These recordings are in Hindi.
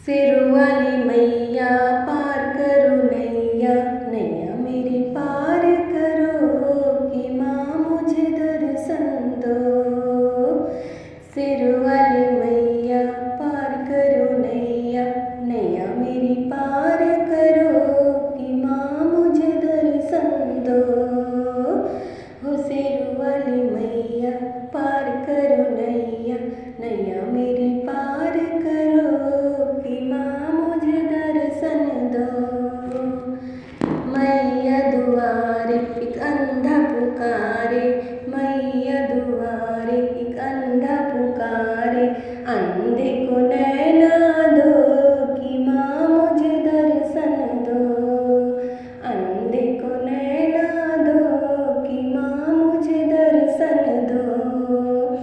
सिर वाली मैया पार करो नैया, नैया मेरी पार करो कि माँ मुझे दर्शन दो। सिर वाली मैया पार करो नैया, नैया मेरी पार करो कि माँ मुझे दर्शन दो। हो सिर वाली मैया पार करो नैया, नैया मेरी पार करो कि माँ मुझे दर्शन दो। मैया दुआरे एक अंधा पुकारे, मैया दुआरे एक अंधा पुकारे, अंधे को नैना दो कि माँ मुझे दर्शन दो। अंधे को नैना दो कि माँ मुझे दर्शन दो।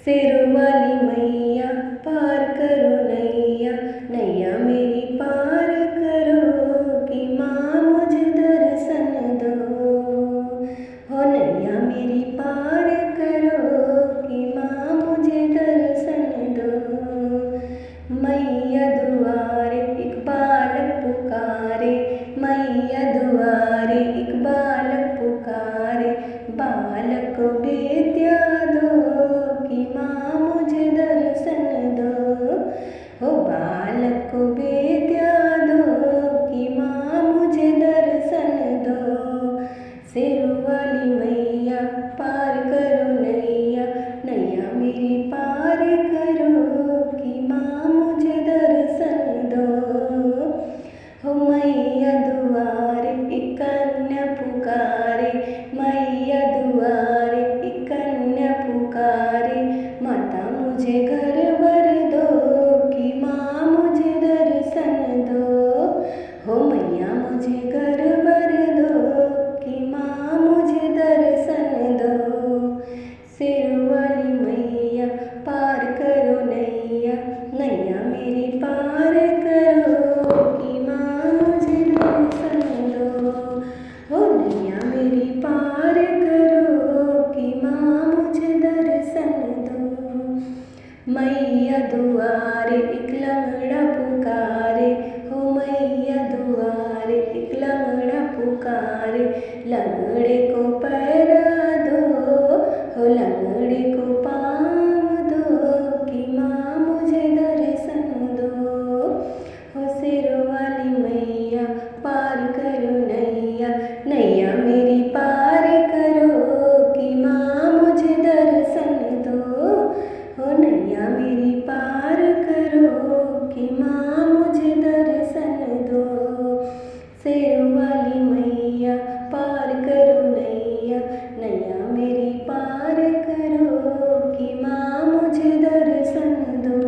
सिर वाली मैया पार करो नैया, नैया मेरी पार करो कि माँ मुझे दर्शन दो। हो नैया मेरी पार करो कि माँ मुझे दर्शन दो। मैया दुआरे एक बालक पुकारे, मैया दुआरे एक बालक पुकारे, बालक को विद्या दो कि माँ मुझे दर्शन दो। हो बालक को विद्या दो कि माँ मुझे दर्शन दो। सिर वाली मैया पार करो नैया, नैया मेरी पार करो कि माँ मुझे दर्शन दो। हो मैया दुआरे एक कन्या पुकारे, मैया दुआरे एक कन्या पुकारे, माता मुझे घर वर दो कि माँ मुझे दर्शन दो। हो मैया मुझे घर वर दो कि माँ मुझे दर्शन दो। सिर वाली मैया पार करो नैया, नैया मेरी पार करो कि माँ मुझे दर्शन दो। हो नैया मेरी पार करो कि माँ मुझे दर्शन दो। मैया दुआरे एक लंगड़ा पुकारे, हो मैया दुआरे एक लंगड़ा पुकारे, लंगड़े को पैरा दो, हो लंगड़े को पाँव दो कि माँ मुझे दर्शन दो। हो सिर वाली मैया पार करो नैया, नैया मेरी पार करो कि माँ मुझे दर्शन दो। हो नैया मेरी पार करो कि माँ मुझे दर्शन दो। सिर वाली मैया पार करो नैया, नैया मेरी पार करो कि माँ मुझे दर्शन दो।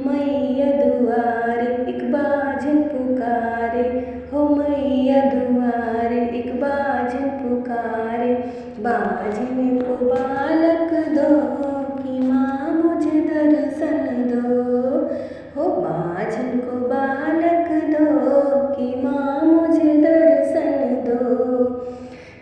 मैया दुआरे एक बाजन पुकारे, हो मैया दुआरे एक बाजन पुकारे, बाजन को बालक दो कि माँ मुझे दर्शन दो। हो बाजन को बालक दो कि माँ मुझे दर्शन दो।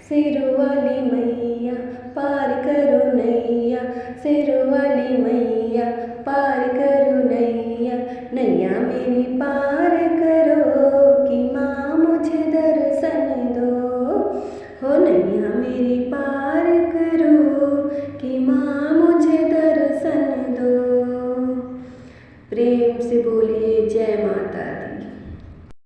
सिर वाली मैया पार करो नैया, सिर वाली मैया पार करो नैया, नैया मेरी पार करो कि माँ मुझे दर्शन दो। हो नैया मेरी पार करो कि माँ मुझे दर्शन दो। प्रेम से बोलिए जय माता दी।